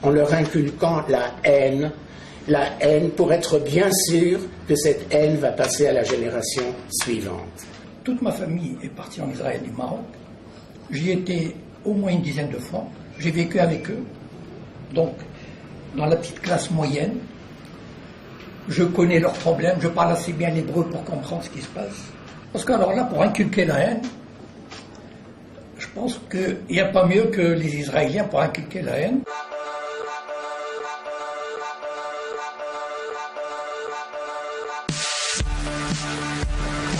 en leur inculquant la haine pour être bien sûr que cette haine va passer à la génération suivante. Toute ma famille est partie en Israël du Maroc. J'y étais au moins une dizaine de fois. J'ai vécu avec eux. Donc, dans la petite classe moyenne, je connais leurs problèmes, je parle assez bien l'hébreu pour comprendre ce qui se passe. Parce que alors là, pour inculquer la haine, je pense qu'il n'y a pas mieux que les Israéliens pour inculquer la haine.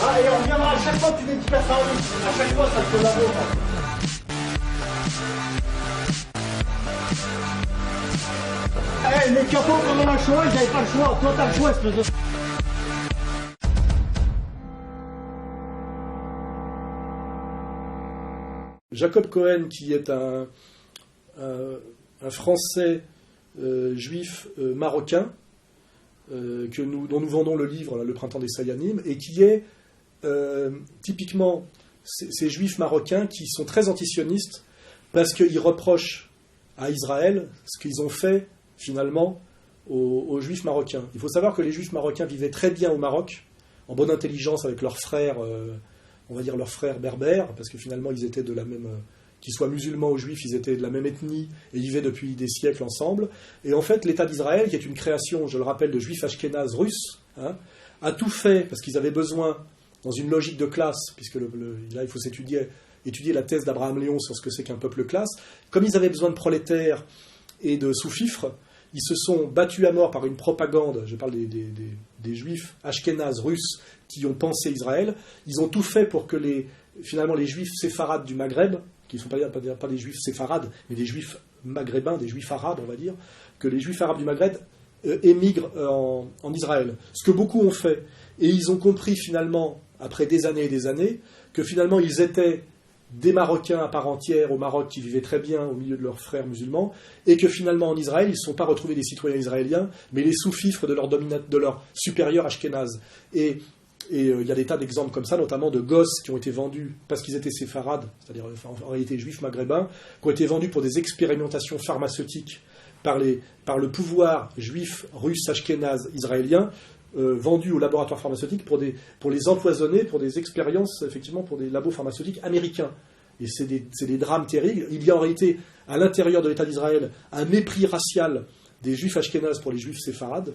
Ah, et on reviendra à chaque fois que tu dis ça en ligne. À chaque fois, ça te collabore. Eh, les capots pendant la Shoah, ils n'avaient pas le choix. Toi, t'as le choix, espèce de... Jacob Cohen, qui est un Français juif marocain, dont nous vendons le livre, là, Le Printemps des Sayanim, et qui est typiquement ces juifs marocains qui sont très antisionistes parce qu'ils reprochent à Israël ce qu'ils ont fait finalement aux juifs marocains. Il faut savoir que les juifs marocains vivaient très bien au Maroc, en bonne intelligence avec leurs frères, on va dire leurs frères berbères, parce que finalement ils étaient de la même... qu'ils soient musulmans ou juifs, ils étaient de la même ethnie et ils vivaient depuis des siècles ensemble. Et en fait, l'État d'Israël, qui est une création, je le rappelle, de juifs ashkénazes russes, a tout fait, parce qu'ils avaient besoin, dans une logique de classe, puisque là il faut étudier la thèse d'Abraham Léon sur ce que c'est qu'un peuple classe, comme ils avaient besoin de prolétaires et de sous-fifres, ils se sont battus à mort par une propagande, je parle des juifs ashkénazes russes qui ont pensé Israël, ils ont tout fait pour que finalement les juifs séfarades du Maghreb, qui ne sont pas des juifs séfarades, mais des juifs maghrébins, des juifs arabes, on va dire, que les juifs arabes du Maghreb émigrent en Israël. Ce que beaucoup ont fait. Et ils ont compris finalement, après des années, que finalement ils étaient des Marocains à part entière au Maroc qui vivaient très bien au milieu de leurs frères musulmans, et que finalement en Israël, ils ne sont pas retrouvés des citoyens israéliens, mais les sous-fifres de leur supérieur ashkénaze. Et il y a des tas d'exemples comme ça, notamment de gosses qui ont été vendus parce qu'ils étaient séfarades, c'est-à-dire en réalité juifs maghrébins, qui ont été vendus pour des expérimentations pharmaceutiques par le pouvoir juif, russe, ashkénaze, israélien, vendus au laboratoire pharmaceutique pour les empoisonner, pour des expériences, effectivement, pour des labos pharmaceutiques américains. Et c'est des drames terribles. Il y a en réalité, à l'intérieur de l'État d'Israël, un mépris racial des juifs ashkénazes pour les juifs séfarades.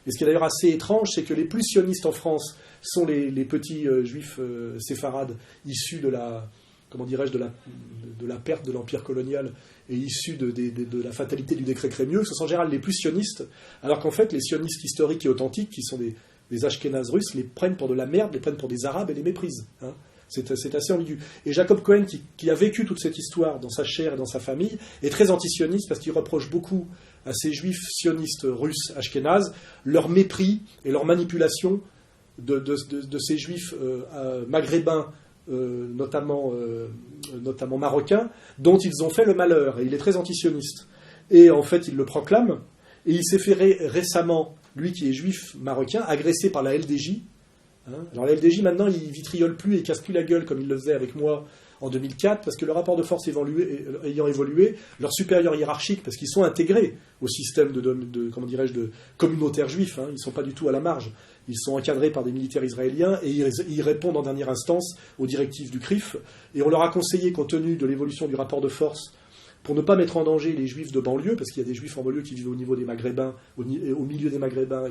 Et ce qui est d'ailleurs assez étrange, c'est que les plus sionistes en France sont les petits juifs séfarades issus de la, comment dirais-je, de la perte de l'empire colonial et issus de la fatalité du décret Crémieux. Ce sont en général les plus sionistes, alors qu'en fait les sionistes historiques et authentiques, qui sont des ashkénazes russes, les prennent pour de la merde, les prennent pour des arabes et les méprisent. C'est assez ambigu. Et Jacob Cohen, qui a vécu toute cette histoire dans sa chair et dans sa famille, est très antisioniste parce qu'il reproche beaucoup à ces juifs sionistes russes ashkénazes leur mépris et leur manipulation de ces juifs maghrébins, notamment marocains, dont ils ont fait le malheur. Et il est très antisioniste. Et en fait, il le proclame. Et il s'est fait récemment, lui qui est juif marocain, agressé par la LDJ. Alors la LDJ maintenant il vitriole plus et casse plus la gueule comme il le faisait avec moi en 2004 parce que le rapport de force ayant évolué, leurs supérieurs hiérarchiques, parce qu'ils sont intégrés au système comment dirais-je, de communautaires juifs, ils ne sont pas du tout à la marge, ils sont encadrés par des militaires israéliens et ils répondent en dernière instance aux directives du CRIF, et on leur a conseillé, compte tenu de l'évolution du rapport de force, pour ne pas mettre en danger les juifs de banlieue, parce qu'il y a des juifs en banlieue qui vivent au niveau des maghrébins, au milieu des maghrébins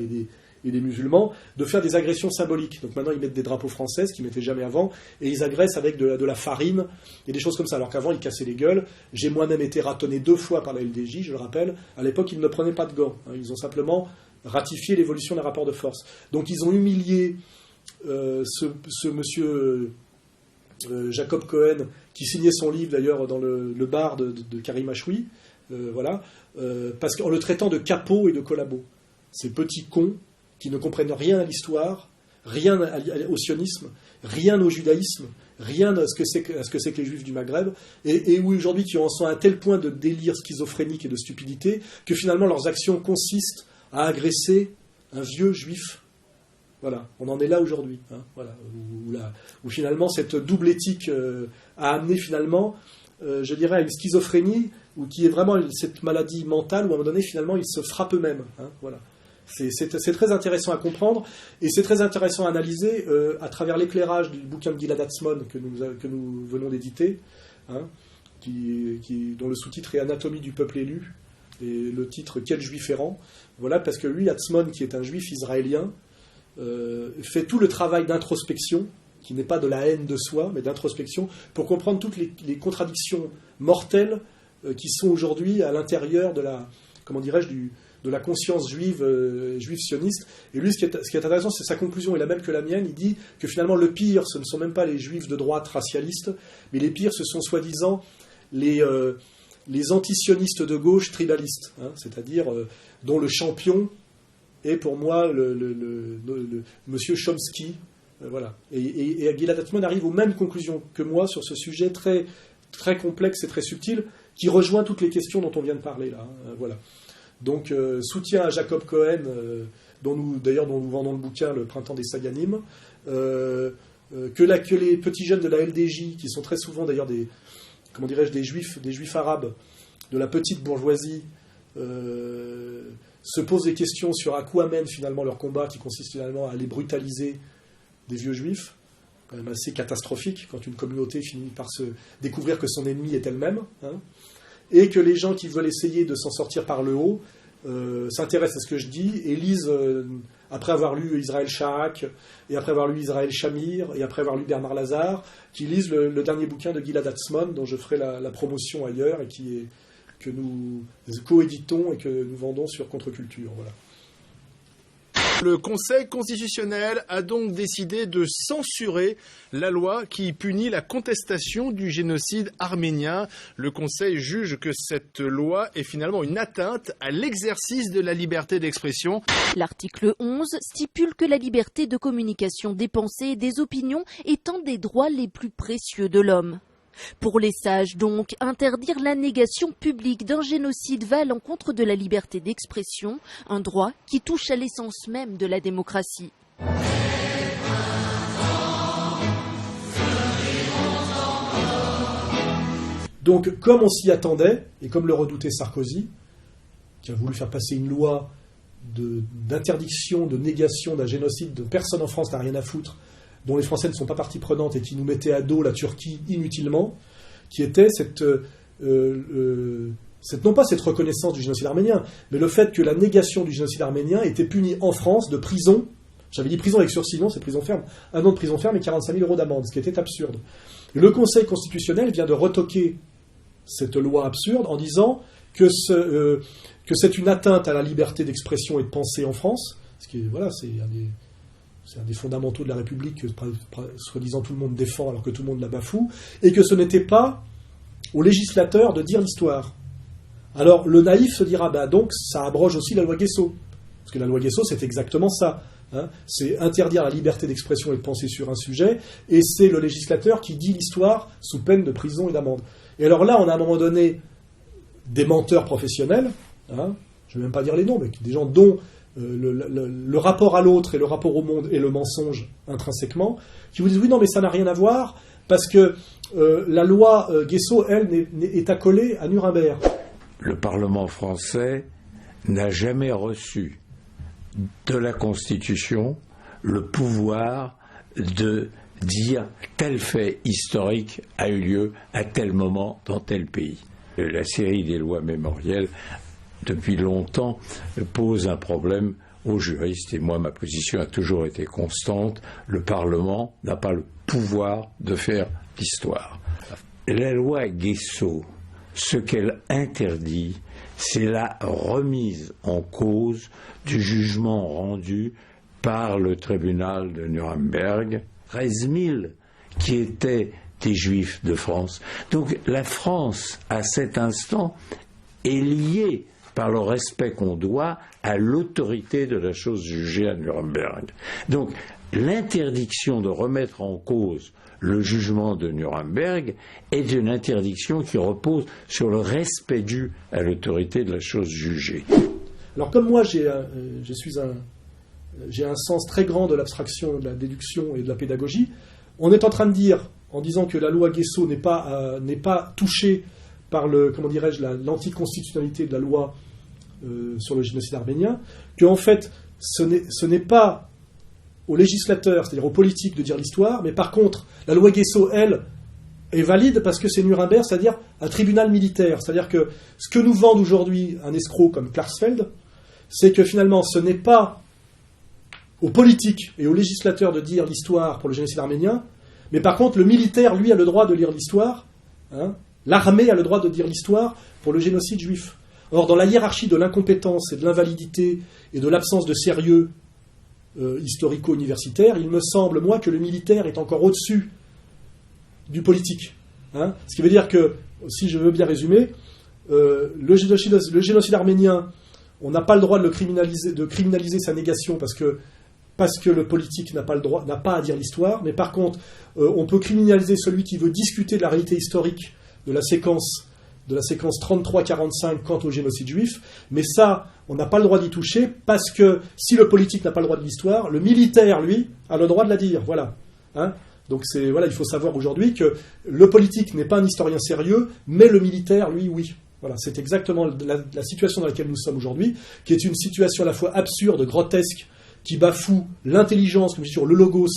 et des musulmans, de faire des agressions symboliques. Donc maintenant ils mettent des drapeaux français, ce qu'ils ne mettaient jamais avant, et ils agressent avec de la farine et des choses comme ça, alors qu'avant ils cassaient les gueules. J'ai moi-même été ratonné 2 fois par la LDJ, je le rappelle. À l'époque ils ne prenaient pas de gants, ils ont simplement ratifié l'évolution des rapports de force. Donc ils ont humilié ce monsieur Jacob Cohen, qui signait son livre d'ailleurs dans le bar de Karim Achoui, parce qu'en le traitant de capot et de collabo. Ces petits cons qui ne comprennent rien à l'histoire, rien au sionisme, rien au judaïsme, rien à ce que c'est que les juifs du Maghreb, et où aujourd'hui qui en sont à un tel point de délire schizophrénique et de stupidité que finalement leurs actions consistent à agresser un vieux juif. Voilà, on en est là aujourd'hui, où finalement cette double éthique a amené finalement je dirais, à une schizophrénie, ou qui est vraiment cette maladie mentale où à un moment donné, finalement, ils se frappent eux-mêmes. Hein, voilà. C'est très intéressant à comprendre, et c'est très intéressant à analyser à travers l'éclairage du bouquin de Gilad Atzmon que nous venons d'éditer, hein, dont le sous-titre est Anatomie du peuple élu, et le titre Quel juif errant. Voilà, parce que lui, Atzmon, qui est un juif israélien, fait tout le travail d'introspection, qui n'est pas de la haine de soi, mais d'introspection, pour comprendre toutes les contradictions mortelles qui sont aujourd'hui à l'intérieur de la, comment dirais-je, de la conscience juive sioniste. Et lui, ce qui est intéressant, c'est sa conclusion, est la même que la mienne. Il dit que finalement, le pire, ce ne sont même pas les juifs de droite racialistes, mais les pires, ce sont soi-disant les antisionistes de gauche tribalistes, hein, c'est-à-dire dont le champion est pour moi le monsieur Chomsky. Voilà. Et Gilad Atzmon arrive aux mêmes conclusions que moi sur ce sujet très, très complexe et très subtil, qui rejoint toutes les questions dont on vient de parler là. Hein, voilà. Donc, soutien à Jacob Cohen, dont nous vendons le bouquin Le Printemps des Saganim, que les petits jeunes de la LDJ, qui sont très souvent d'ailleurs des juifs arabes de la petite bourgeoisie, se posent des questions sur à quoi mène finalement leur combat, qui consiste finalement à aller brutaliser des vieux juifs, quand même assez catastrophique quand une communauté finit par se découvrir que son ennemi est elle-même, hein. Et que les gens qui veulent essayer de s'en sortir par le haut s'intéressent à ce que je dis et lisent, après avoir lu Israël Shahak, et après avoir lu Israël Shamir, et après avoir lu Bernard Lazare, qui lisent le dernier bouquin de Gilad Atzmon, dont je ferai la promotion ailleurs, et que nous coéditons et que nous vendons sur Contre-Culture. Voilà. Le Conseil constitutionnel a donc décidé de censurer la loi qui punit la contestation du génocide arménien. Le Conseil juge que cette loi est finalement une atteinte à l'exercice de la liberté d'expression. L'article 11 stipule que la liberté de communication des pensées et des opinions est un des droits les plus précieux de l'homme. Pour les sages, donc, interdire la négation publique d'un génocide va à l'encontre de la liberté d'expression, un droit qui touche à l'essence même de la démocratie. Donc, comme on s'y attendait, et comme le redoutait Sarkozy, qui a voulu faire passer une loi d'interdiction, de négation d'un génocide de personne en France n'a rien à foutre, dont les Français ne sont pas partie prenante et qui nous mettait à dos la Turquie inutilement, qui était non pas cette reconnaissance du génocide arménien, mais le fait que la négation du génocide arménien était punie en France de prison, j'avais dit prison avec sursis, non, c'est prison ferme, 1 an de prison ferme et 45 000 € d'amende, ce qui était absurde. Et le Conseil constitutionnel vient de retoquer cette loi absurde en disant que c'est une atteinte à la liberté d'expression et de pensée en France, ce qui est, voilà, c'est un des fondamentaux de la République que, soi-disant, tout le monde défend alors que tout le monde la bafoue, et que ce n'était pas au législateur de dire l'histoire. Alors, le naïf se dira, donc, ça abroge aussi la loi Guesso. Parce que la loi Guesso, c'est exactement ça. Hein. C'est interdire la liberté d'expression et de penser sur un sujet, et c'est le législateur qui dit l'histoire sous peine de prison et d'amende. Et alors là, on a à un moment donné des menteurs professionnels, hein, je ne vais même pas dire les noms, mais des gens dont le rapport à l'autre et le rapport au monde et le mensonge intrinsèquement, qui vous disent oui, non, mais ça n'a rien à voir, parce que la loi Guesso, elle, est accolée à Nuremberg. Le Parlement français n'a jamais reçu de la Constitution le pouvoir de dire tel fait historique a eu lieu à tel moment dans tel pays. La série des lois mémorielles depuis longtemps, pose un problème aux juristes. Et moi, ma position a toujours été constante. Le Parlement n'a pas le pouvoir de faire l'histoire. La loi Guesso, ce qu'elle interdit, c'est la remise en cause du jugement rendu par le tribunal de Nuremberg. 13 000 qui étaient des Juifs de France. Donc la France, à cet instant, est liée par le respect qu'on doit à l'autorité de la chose jugée à Nuremberg. Donc, l'interdiction de remettre en cause le jugement de Nuremberg est une interdiction qui repose sur le respect dû à l'autorité de la chose jugée. Alors, comme moi, j'ai un sens très grand de l'abstraction, de la déduction et de la pédagogie, on est en train de dire en disant que la loi Guesso n'est pas touchée par l'anticonstitutionnalité de la loi sur le génocide arménien, qu'en fait, ce n'est pas aux législateurs, c'est-à-dire aux politiques de dire l'histoire, mais par contre, la loi Guesso, elle, est valide parce que c'est Nuremberg, c'est-à-dire un tribunal militaire. C'est-à-dire que ce que nous vend aujourd'hui un escroc comme Klarsfeld, c'est que finalement, ce n'est pas aux politiques et aux législateurs de dire l'histoire pour le génocide arménien, mais par contre, le militaire, lui, a le droit de lire l'histoire, hein, l'armée a le droit de dire l'histoire pour le génocide juif. Or, dans la hiérarchie de l'incompétence et de l'invalidité et de l'absence de sérieux historico-universitaire, il me semble, moi, que le militaire est encore au-dessus du politique. Hein. Ce qui veut dire que, si je veux bien résumer, le génocide arménien, on n'a pas le droit de criminaliser sa négation parce que le politique n'a pas à dire l'histoire, mais par contre, on peut criminaliser celui qui veut discuter de la réalité historique de la séquence 33-45 quant au génocide juif, mais ça, on n'a pas le droit d'y toucher, parce que si le politique n'a pas le droit de l'histoire, le militaire, lui, a le droit de la dire. Voilà. Hein. Donc il faut savoir aujourd'hui que le politique n'est pas un historien sérieux, mais le militaire, lui, oui. Voilà, c'est exactement la situation dans laquelle nous sommes aujourd'hui, qui est une situation à la fois absurde, grotesque, qui bafoue l'intelligence, comme je dis toujours, le logos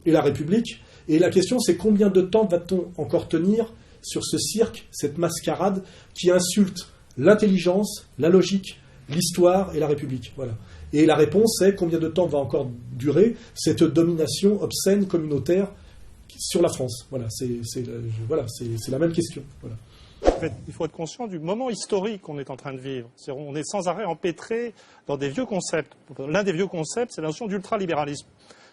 et la République. Et la question, c'est combien de temps va-t-on encore tenir sur ce cirque, cette mascarade qui insulte l'intelligence, la logique, l'histoire et la République. Voilà. Et la réponse est combien de temps va encore durer cette domination obscène communautaire sur la France. Voilà, c'est la même question. Voilà. En fait, il faut être conscient du moment historique qu'on est en train de vivre. On est sans arrêt empêtré dans des vieux concepts. L'un des vieux concepts, c'est la notion d'ultralibéralisme.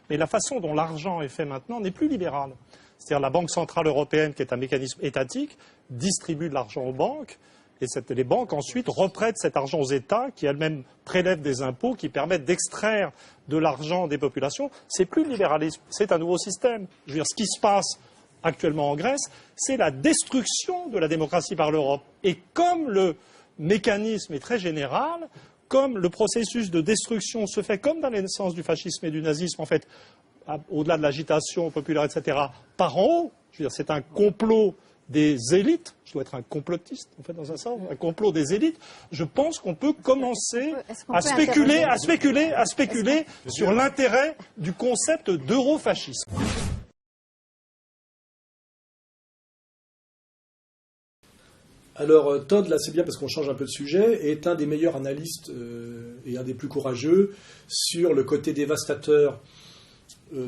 Mais la façon dont l'argent est fait maintenant n'est plus libérale. C'est-à-dire la Banque centrale européenne, qui est un mécanisme étatique, distribue de l'argent aux banques, et les banques ensuite reprêtent cet argent aux États, qui elles-mêmes prélèvent des impôts qui permettent d'extraire de l'argent des populations. C'est plus le libéralisme, c'est un nouveau système. Je veux dire, ce qui se passe actuellement en Grèce, c'est la destruction de la démocratie par l'Europe. Et comme le mécanisme est très général, comme le processus de destruction se fait comme dans la naissance du fascisme et du nazisme, en fait, au-delà de l'agitation populaire, etc., par en haut, je veux dire, c'est un complot des élites, je dois être un complotiste, en fait, dans un sens, un complot des élites, je pense qu'on peut commencer à spéculer sur l'intérêt du concept d'eurofascisme. Alors Todd, là c'est bien parce qu'on change un peu de sujet, est un des meilleurs analystes et un des plus courageux sur le côté dévastateur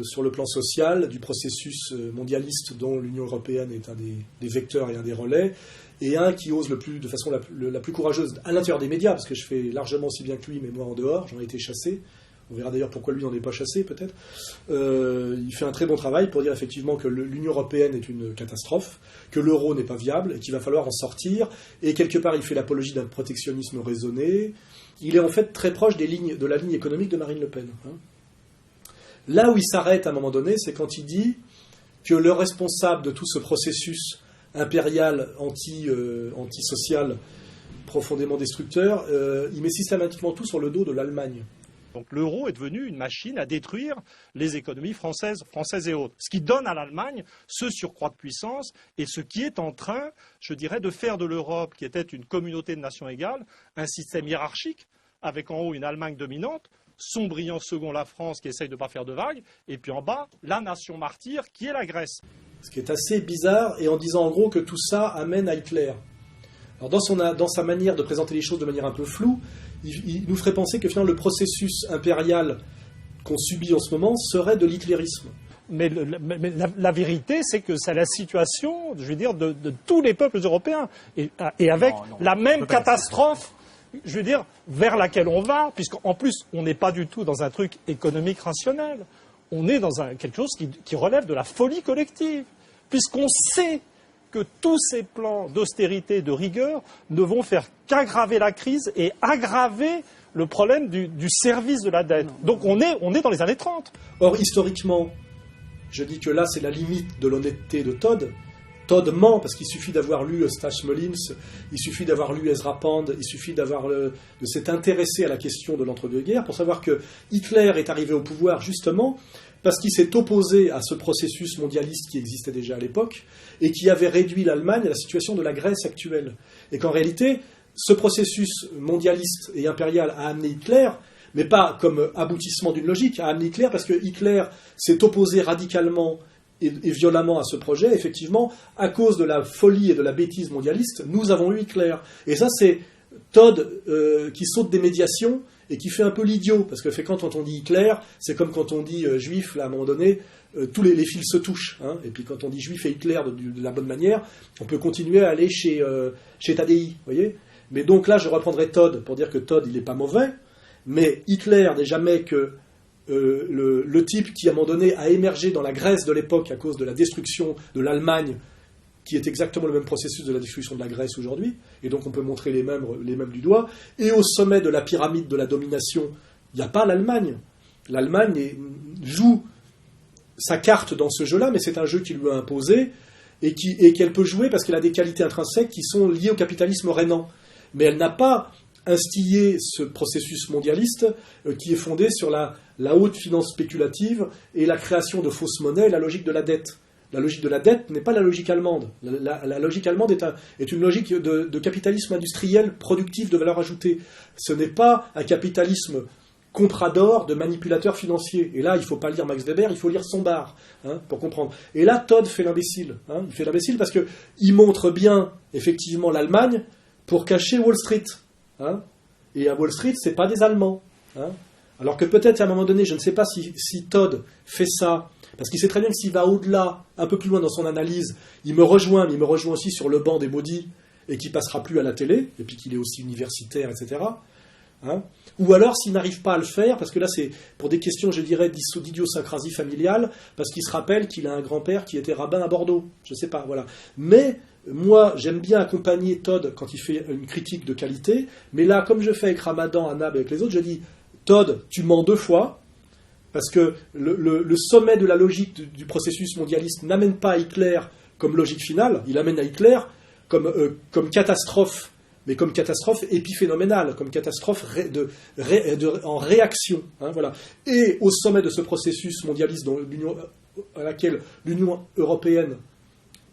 sur le plan social du processus mondialiste dont l'Union européenne est un des vecteurs et un des relais, et un qui ose de façon la plus courageuse à l'intérieur des médias, parce que je fais largement aussi bien que lui, mais moi en dehors, j'en ai été chassé. On verra d'ailleurs pourquoi lui n'en est pas chassé, peut-être. Il fait un très bon travail pour dire effectivement que l'Union européenne est une catastrophe, que l'euro n'est pas viable et qu'il va falloir en sortir. Et quelque part, il fait l'apologie d'un protectionnisme raisonné. Il est en fait très proche de la ligne économique de Marine Le Pen. Hein. Là où il s'arrête à un moment donné, c'est quand il dit que le responsable de tout ce processus impérial, antisocial, profondément destructeur, il met systématiquement tout sur le dos de l'Allemagne. Donc l'euro est devenu une machine à détruire les économies françaises et autres. Ce qui donne à l'Allemagne ce surcroît de puissance et ce qui est en train, je dirais, de faire de l'Europe, qui était une communauté de nations égales, un système hiérarchique, avec en haut une Allemagne dominante, son brillant second la France qui essaye de ne pas faire de vagues, et puis en bas, la nation martyre qui est la Grèce. Ce qui est assez bizarre, et en disant en gros que tout ça amène à Hitler. Alors dans sa manière de présenter les choses de manière un peu floue, il nous ferait penser que finalement le processus impérial qu'on subit en ce moment serait de l'hitlérisme. Mais la vérité, c'est que c'est la situation, je veux dire, de tous les peuples européens, et avec la même catastrophe, je veux dire, vers laquelle on va, puisqu'en plus, on n'est pas du tout dans un truc économique rationnel. On est dans quelque chose qui relève de la folie collective, puisqu'on sait que tous ces plans d'austérité, de rigueur, ne vont faire qu'aggraver la crise et aggraver le problème du service de la dette. Donc on est dans les années 30. Or, historiquement, je dis que là, c'est la limite de l'honnêteté de Todd. Todd ment, parce qu'il suffit d'avoir lu Stash Mullins, il suffit d'avoir lu Ezra Pound, il suffit de s'être intéressé à la question de l'entre-deux-guerres pour savoir que Hitler est arrivé au pouvoir justement parce qu'il s'est opposé à ce processus mondialiste qui existait déjà à l'époque et qui avait réduit l'Allemagne à la situation de la Grèce actuelle. Et qu'en réalité, ce processus mondialiste et impérial a amené Hitler, mais pas comme aboutissement d'une logique, a amené Hitler parce que Hitler s'est opposé radicalement et violemment à ce projet. Effectivement, à cause de la folie et de la bêtise mondialiste, nous avons eu Hitler. Et ça, c'est Todd qui saute des médiations et qui fait un peu l'idiot, parce que quand on dit Hitler, c'est comme quand on dit juif, là, à un moment donné, tous les fils se touchent. Hein, et puis quand on dit juif et Hitler de la bonne manière, on peut continuer à aller chez Tadi, voyez. Mais donc là, je reprendrai Todd pour dire que Todd, il n'est pas mauvais, mais Hitler n'est jamais que le type qui, à un moment donné, a émergé dans la Grèce de l'époque à cause de la destruction de l'Allemagne, qui est exactement le même processus de la destruction de la Grèce aujourd'hui, et donc on peut montrer les mêmes du doigt. Et au sommet de la pyramide de la domination, il n'y a pas l'Allemagne. L'Allemagne joue sa carte dans ce jeu-là, mais c'est un jeu qui lui a imposé, et qu'elle peut jouer parce qu'elle a des qualités intrinsèques qui sont liées au capitalisme rénan. Mais elle n'a pas instillé ce processus mondialiste qui est fondé sur la haute finance spéculative et la création de fausses monnaies et la logique de la dette. La logique de la dette n'est pas la logique allemande. La logique allemande est une logique de capitalisme industriel productif de valeur ajoutée. Ce n'est pas un capitalisme comprador de manipulateurs financiers. Et là, il ne faut pas lire Max Weber, il faut lire Sombart, hein, pour comprendre. Et là, Todd fait l'imbécile. Hein. Il fait l'imbécile parce qu'il montre bien, effectivement, l'Allemagne pour cacher Wall Street. Hein. Et à Wall Street, ce n'est pas des Allemands. Hein. Alors que peut-être, à un moment donné, je ne sais pas si Todd fait ça, parce qu'il sait très bien que s'il va au-delà, un peu plus loin dans son analyse, il me rejoint, mais il me rejoint aussi sur le banc des maudits, et qu'il ne passera plus à la télé, et puis qu'il est aussi universitaire, etc. Hein. Ou alors, s'il n'arrive pas à le faire, parce que là, c'est pour des questions, je dirais, d'idiosyncrasie familiale, parce qu'il se rappelle qu'il a un grand-père qui était rabbin à Bordeaux. Je ne sais pas, voilà. Mais moi, j'aime bien accompagner Todd quand il fait une critique de qualité, mais là, comme je fais avec Ramadan, Anab et avec les autres, je dis, Todd, tu mens 2 fois, parce que le sommet de la logique du processus mondialiste n'amène pas à Hitler comme logique finale, il amène à Hitler comme catastrophe, mais comme catastrophe épiphénoménale, comme catastrophe en réaction. Hein, voilà. Et au sommet de ce processus mondialiste à laquelle l'Union européenne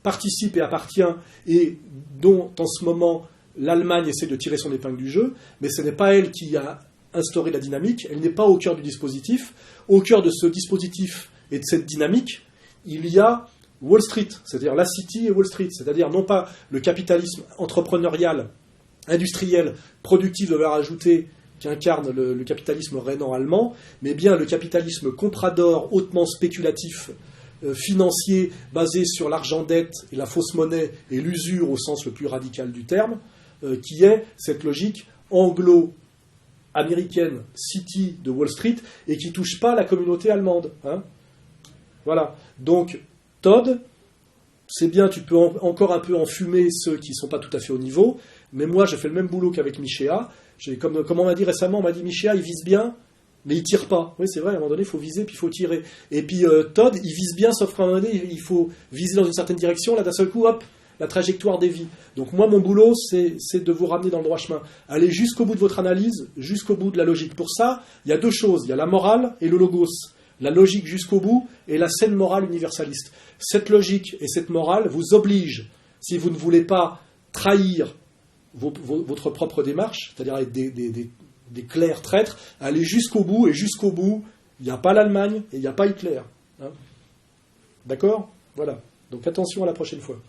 participe et appartient, et dont en ce moment l'Allemagne essaie de tirer son épingle du jeu, mais ce n'est pas elle qui a instauré la dynamique, elle n'est pas au cœur du dispositif. Au cœur de ce dispositif et de cette dynamique, il y a Wall Street, c'est-à-dire la City et Wall Street, c'est-à-dire non pas le capitalisme entrepreneurial, industriel, productif de valeur ajoutée qui incarne le capitalisme rénan allemand, mais bien le capitalisme comprador hautement spéculatif, financier, basé sur l'argent-dette et la fausse monnaie et l'usure au sens le plus radical du terme, qui est cette logique anglo-américaine City de Wall Street et qui ne touche pas la communauté allemande. Hein. Voilà. Donc, Todd, c'est bien, tu peux encore un peu enfumer ceux qui ne sont pas tout à fait au niveau, mais moi, je fais le même boulot qu'avec Michéa. Comme on m'a dit récemment, on m'a dit Michéa, il vise bien, mais il ne tire pas. Oui, c'est vrai, à un moment donné, il faut viser, puis il faut tirer. Et puis, Todd, il vise bien, sauf qu'à un moment donné, il faut viser dans une certaine direction, là, d'un seul coup, hop, la trajectoire dévie. Donc moi, mon boulot, c'est de vous ramener dans le droit chemin. Allez jusqu'au bout de votre analyse, jusqu'au bout de la logique. Pour ça, il y a 2 choses. Il y a la morale et le logos. La logique jusqu'au bout et la saine morale universaliste. Cette logique et cette morale vous obligent, si vous ne voulez pas trahir votre propre démarche, c'est-à-dire avec des clairs traîtres, à aller jusqu'au bout, et jusqu'au bout, il n'y a pas l'Allemagne et il n'y a pas Hitler. Hein. D'accord ? Voilà. Donc attention à la prochaine fois.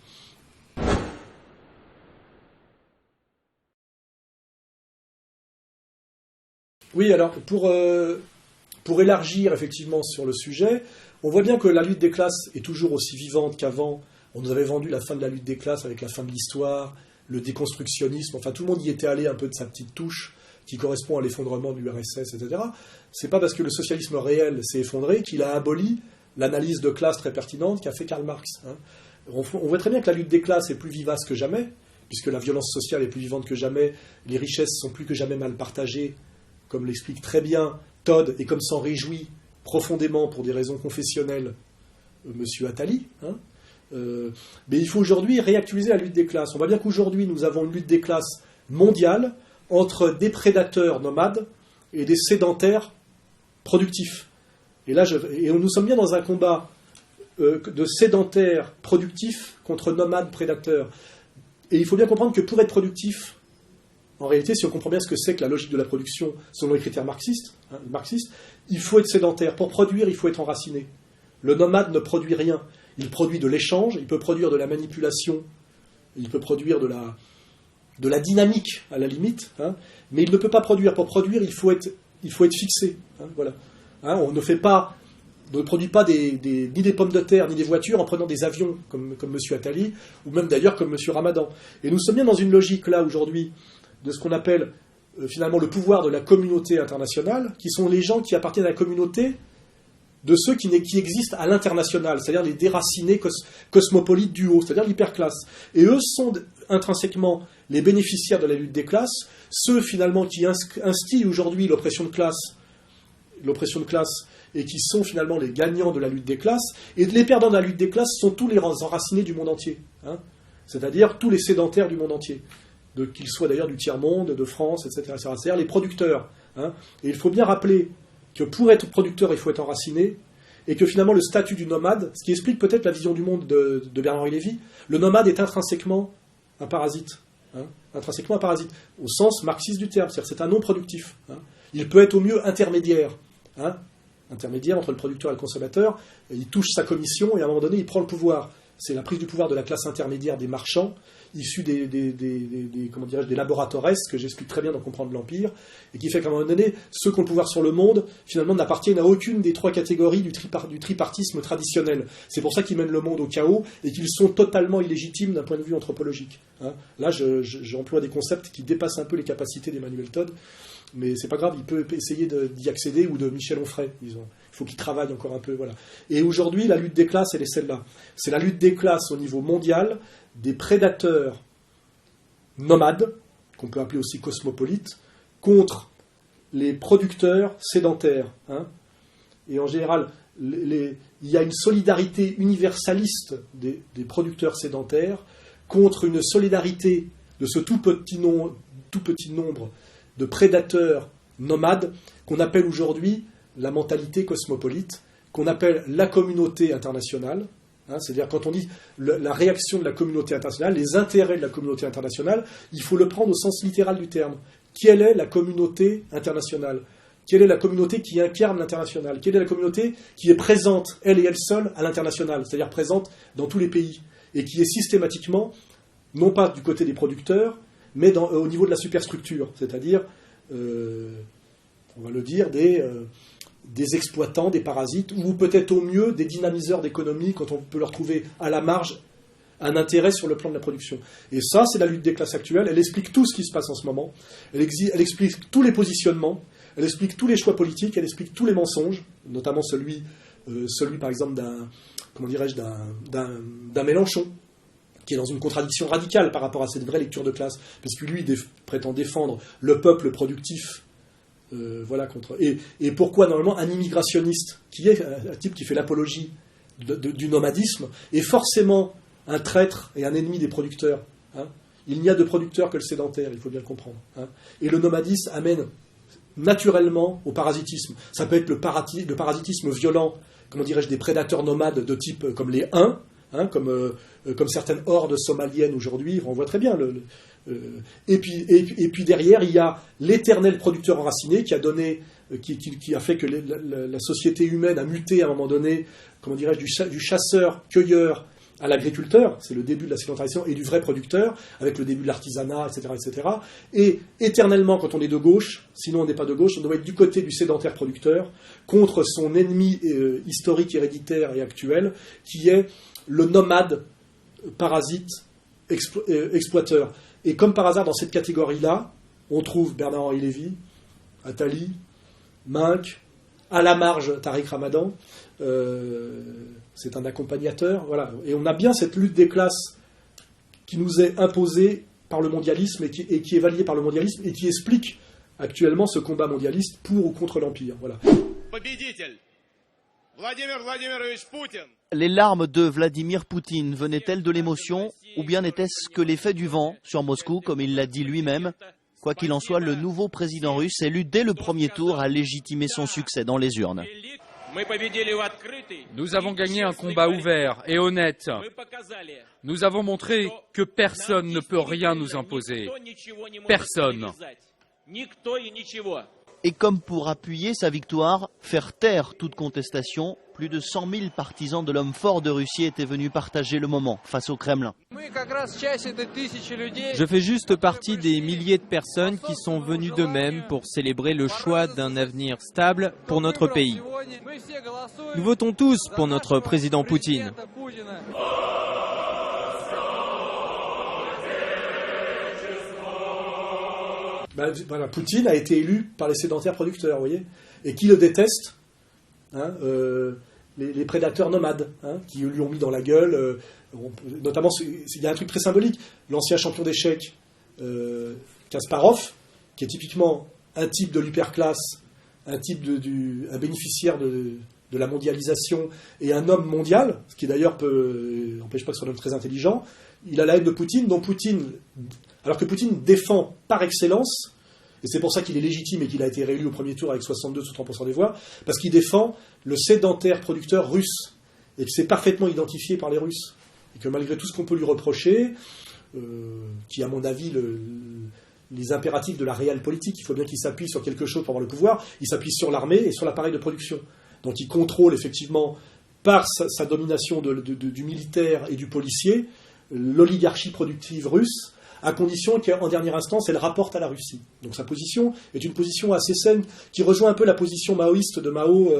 Oui, alors, pour élargir effectivement sur le sujet, on voit bien que la lutte des classes est toujours aussi vivante qu'avant. On nous avait vendu la fin de la lutte des classes avec la fin de l'histoire, le déconstructionnisme, enfin tout le monde y était allé un peu de sa petite touche qui correspond à l'effondrement de l'URSS, etc. C'est pas parce que le socialisme réel s'est effondré qu'il a aboli l'analyse de classe très pertinente qu'a fait Karl Marx. Hein. On voit très bien que la lutte des classes est plus vivace que jamais, puisque la violence sociale est plus vivante que jamais, les richesses sont plus que jamais mal partagées, comme l'explique très bien Todd, et comme s'en réjouit profondément pour des raisons confessionnelles M. Attali. Hein. Mais il faut aujourd'hui réactualiser la lutte des classes. On voit bien qu'aujourd'hui, nous avons une lutte des classes mondiale entre des prédateurs nomades et des sédentaires productifs. Et nous sommes bien dans un combat de sédentaires productifs contre nomades prédateurs. Et il faut bien comprendre que pour être productif, en réalité, si on comprend bien ce que c'est que la logique de la production selon les critères marxistes, il faut être sédentaire. Pour produire, il faut être enraciné. Le nomade ne produit rien. Il produit de l'échange, il peut produire de la manipulation, il peut produire de la dynamique, à la limite, mais il ne peut pas produire. Pour produire, il faut être fixé. Voilà. On ne produit pas ni des pommes de terre, ni des voitures en prenant des avions, comme M. Attali, ou même d'ailleurs comme M. Ramadan. Et nous sommes bien dans une logique, là, aujourd'hui, de ce qu'on appelle finalement le pouvoir de la communauté internationale, qui sont les gens qui appartiennent à la communauté de ceux qui existent à l'international, c'est-à-dire les déracinés cosmopolites du haut, c'est-à-dire l'hyperclasse. Et eux sont intrinsèquement les bénéficiaires de la lutte des classes, ceux finalement qui instillent aujourd'hui l'oppression de classe, et qui sont finalement les gagnants de la lutte des classes, et les perdants de la lutte des classes sont tous les enracinés du monde entier, c'est-à-dire tous les sédentaires du monde entier, qu'ils soient d'ailleurs du tiers-monde, de France, etc. C'est-à-dire les producteurs. Et il faut bien rappeler que pour être producteur, il faut être enraciné, et que finalement le statut du nomade, ce qui explique peut-être la vision du monde de Bernard-Henri Lévy, le nomade est intrinsèquement un parasite. Intrinsèquement un parasite, au sens marxiste du terme, c'est-à-dire c'est un non productif. Il peut être au mieux intermédiaire. Intermédiaire entre le producteur et le consommateur, et il touche sa commission, et à un moment donné, il prend le pouvoir. C'est la prise du pouvoir de la classe intermédiaire des marchands, issus des laboratoires, que j'explique très bien dans Comprendre l'Empire, et qui fait qu'à un moment donné, ceux qui ont le pouvoir sur le monde, finalement, n'appartiennent à aucune des trois catégories du tripartisme traditionnel. C'est pour ça qu'ils mènent le monde au chaos, et qu'ils sont totalement illégitimes d'un point de vue anthropologique. Là, j'emploie des concepts qui dépassent un peu les capacités d'Emmanuel Todd, mais c'est pas grave, il peut essayer d'y accéder, ou de Michel Onfray, disons. Il faut qu'il travaille encore un peu, voilà. Et aujourd'hui, la lutte des classes, elle est celle-là. C'est la lutte des classes au niveau mondial, des prédateurs nomades, qu'on peut appeler aussi cosmopolites, contre les producteurs sédentaires. Et en général, il y a une solidarité universaliste des producteurs sédentaires contre une solidarité de ce tout petit nombre de prédateurs nomades qu'on appelle aujourd'hui la mentalité cosmopolite, qu'on appelle la communauté internationale. C'est-à-dire quand on dit la réaction de la communauté internationale, les intérêts de la communauté internationale, il faut le prendre au sens littéral du terme. Quelle est la communauté internationale ? Quelle est la communauté qui incarne l'international ? Quelle est la communauté qui est présente, elle et elle seule, à l'international, c'est-à-dire présente dans tous les pays, et qui est systématiquement, non pas du côté des producteurs, mais au niveau de la superstructure, c'est-à-dire, on va le dire, des exploitants, des parasites, ou peut-être au mieux des dynamiseurs d'économie, quand on peut leur trouver à la marge un intérêt sur le plan de la production. Et ça, c'est la lutte des classes actuelles. Elle explique tout ce qui se passe en ce moment. Elle explique tous les positionnements. Elle explique tous les choix politiques. Elle explique tous les mensonges, notamment celui par exemple, d'un Mélenchon, qui est dans une contradiction radicale par rapport à cette vraie lecture de classe, puisque lui prétend défendre le peuple productif. Et pourquoi normalement un immigrationniste, qui est un type qui fait l'apologie du nomadisme, est forcément un traître et un ennemi des producteurs. Il n'y a de producteurs que le sédentaire, il faut bien le comprendre. Et le nomadisme amène naturellement au parasitisme. Ça peut être le parasitisme violent, comment dirais-je, des prédateurs nomades de type comme les Huns, comme certaines hordes somaliennes aujourd'hui, on voit très bien. Et puis derrière, il y a l'éternel producteur enraciné qui a fait que la société humaine a muté à un moment donné, comment dirais-je, du chasseur-cueilleur à l'agriculteur, c'est le début de la sédentarisation, et du vrai producteur, avec le début de l'artisanat, etc., etc. Et éternellement, quand on est de gauche, sinon on n'est pas de gauche, on doit être du côté du sédentaire producteur, contre son ennemi historique, héréditaire et actuel, qui est le nomade parasite exploiteur. Et comme par hasard, dans cette catégorie-là, on trouve Bernard-Henri Lévy, Attali, Minck, à la marge Tariq Ramadan, c'est un accompagnateur, voilà. Et on a bien cette lutte des classes qui nous est imposée par le mondialisme et qui est validée par le mondialisme et qui explique actuellement ce combat mondialiste pour ou contre l'Empire. Voilà. Les larmes de Vladimir Poutine venaient-elles de l'émotion ou bien n'était-ce que l'effet du vent sur Moscou, comme il l'a dit lui-même ? Quoi qu'il en soit, le nouveau président russe élu dès le premier tour a légitimé son succès dans les urnes. Nous avons gagné un combat ouvert et honnête. Nous avons montré que personne ne peut rien nous imposer. Personne. Et comme pour appuyer sa victoire, faire taire toute contestation, plus de 100 000 partisans de l'homme fort de Russie étaient venus partager le moment face au Kremlin. Je fais juste partie des milliers de personnes qui sont venues d'eux-mêmes pour célébrer le choix d'un avenir stable pour notre pays. Nous votons tous pour notre président Poutine. Voilà, Poutine a été élu par les sédentaires producteurs, vous voyez, et qui le détestent, hein, les prédateurs nomades, hein, qui lui ont mis dans la gueule, notamment, il y a un truc très symbolique, l'ancien champion d'échecs, Kasparov, qui est typiquement un type de l'hyperclasse, un type un bénéficiaire de la mondialisation et un homme mondial, ce qui d'ailleurs n'empêche pas que ce soit un homme très intelligent. Il a la haine de Poutine, alors que Poutine défend par excellence, et c'est pour ça qu'il est légitime et qu'il a été réélu au premier tour avec 62-63% des voix, parce qu'il défend le sédentaire producteur russe, et que c'est parfaitement identifié par les Russes, et que malgré tout ce qu'on peut lui reprocher, qui à mon avis les impératifs de la réelle politique, il faut bien qu'il s'appuie sur quelque chose pour avoir le pouvoir, il s'appuie sur l'armée et sur l'appareil de production. Donc il contrôle effectivement, par sa domination du militaire et du policier, l'oligarchie productive russe, à condition qu'en dernière instance, elle rapporte à la Russie. Donc sa position est une position assez saine, qui rejoint un peu la position maoïste de Mao,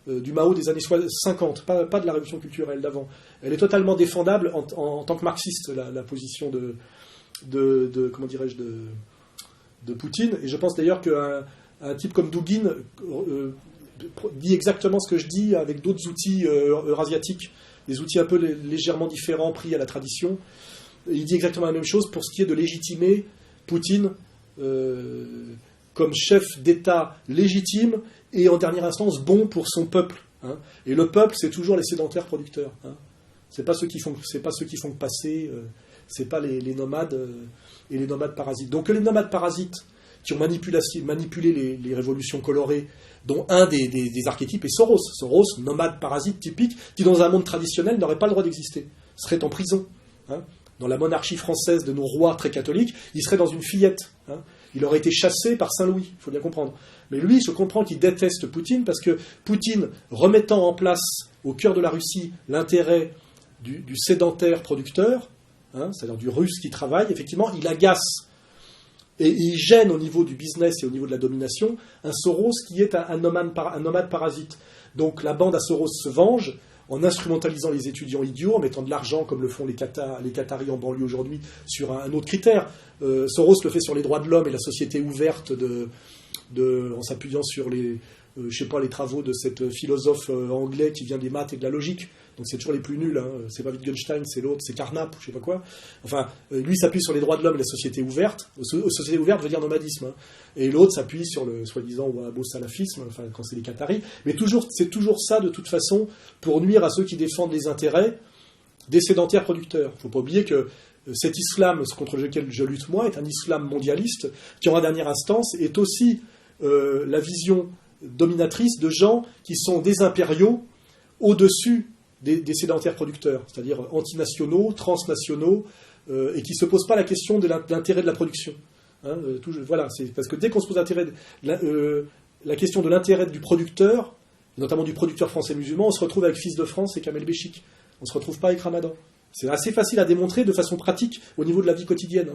du Mao des années 50, pas de la révolution culturelle d'avant. Elle est totalement défendable en tant que marxiste, la position comment dirais-je, de Poutine. Et je pense d'ailleurs qu'un type comme Douguin dit exactement ce que je dis avec d'autres outils eurasiatiques, des outils un peu légèrement différents pris à la tradition. Il dit exactement la même chose pour ce qui est de légitimer Poutine comme chef d'État légitime et en dernière instance bon pour son peuple. Hein. Et le peuple, c'est toujours les sédentaires producteurs. Hein. C'est pas ceux qui font que passer, c'est pas les nomades et les nomades parasites. Donc les nomades parasites qui ont manipulé les révolutions colorées, dont un des archétypes est Soros. Soros, nomade parasite typique, qui dans un monde traditionnel n'aurait pas le droit d'exister, serait en prison. Hein. Dans la monarchie française de nos rois très catholiques, il serait dans une fillette. Hein. Il aurait été chassé par Saint-Louis, il faut bien comprendre. Mais lui, je comprends qu'il déteste Poutine, parce que Poutine, remettant en place au cœur de la Russie l'intérêt du sédentaire producteur, hein, c'est-à-dire du russe qui travaille, effectivement, il agace et il gêne au niveau du business et au niveau de la domination un Soros qui est un nomade parasite. Donc la bande à Soros se venge en instrumentalisant les étudiants idiots, en mettant de l'argent, comme le font les Qataris en banlieue aujourd'hui, sur un autre critère. Soros le fait sur les droits de l'homme et la société ouverte, en s'appuyant sur les travaux de cette philosophe anglais qui vient des maths et de la logique. Donc c'est toujours les plus nuls, hein. C'est pas Wittgenstein, c'est l'autre, c'est Carnap, je sais pas quoi. Enfin, lui s'appuie sur les droits de l'homme et la société ouverte. Société ouverte veut dire nomadisme. Hein. Et l'autre s'appuie sur le soi-disant wahhabo-salafisme, enfin quand c'est les Qataris. Mais c'est toujours ça de toute façon pour nuire à ceux qui défendent les intérêts des sédentaires producteurs. Il ne faut pas oublier que cet islam contre lequel je lutte moi est un islam mondialiste qui en dernière instance est aussi la vision dominatrice de gens qui sont des impériaux au-dessus des sédentaires producteurs, c'est-à-dire antinationaux, transnationaux, et qui ne se posent pas la question de l'intérêt de la production. Hein, voilà, c'est parce que dès qu'on se pose la question de l'intérêt du producteur, notamment du producteur français musulman, on se retrouve avec Fils de France et Kamel Béchik. On ne se retrouve pas avec Ramadan. C'est assez facile à démontrer de façon pratique au niveau de la vie quotidienne,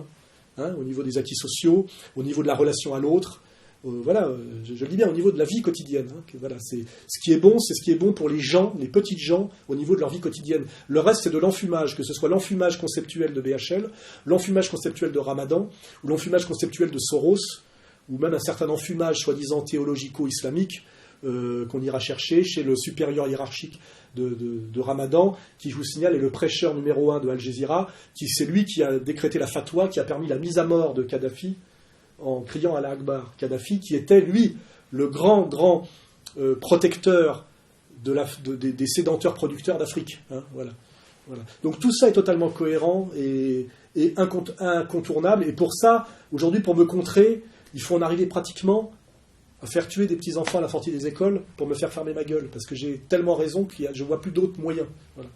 hein, au niveau des acquis sociaux, au niveau de la relation à l'autre. Je le dis bien, au niveau de la vie quotidienne. Hein, voilà, c'est ce qui est bon pour les gens, les petites gens, au niveau de leur vie quotidienne. Le reste, c'est de l'enfumage, que ce soit l'enfumage conceptuel de BHL, l'enfumage conceptuel de Ramadan, ou l'enfumage conceptuel de Soros, ou même un certain enfumage soi-disant théologico-islamique qu'on ira chercher chez le supérieur hiérarchique de Ramadan, qui, je vous signale, est le prêcheur numéro 1 de Al Jazeera, c'est lui qui a décrété la fatwa, qui a permis la mise à mort de Kadhafi, en criant Allah Akbar. Kadhafi, qui était, lui, le grand protecteur des sédentaires producteurs d'Afrique. Hein, voilà. Donc tout ça est totalement cohérent et incontournable. Et pour ça, aujourd'hui, pour me contrer, il faut en arriver pratiquement à faire tuer des petits-enfants à la sortie des écoles pour me faire fermer ma gueule, parce que j'ai tellement raison que je vois plus d'autres moyens. Voilà.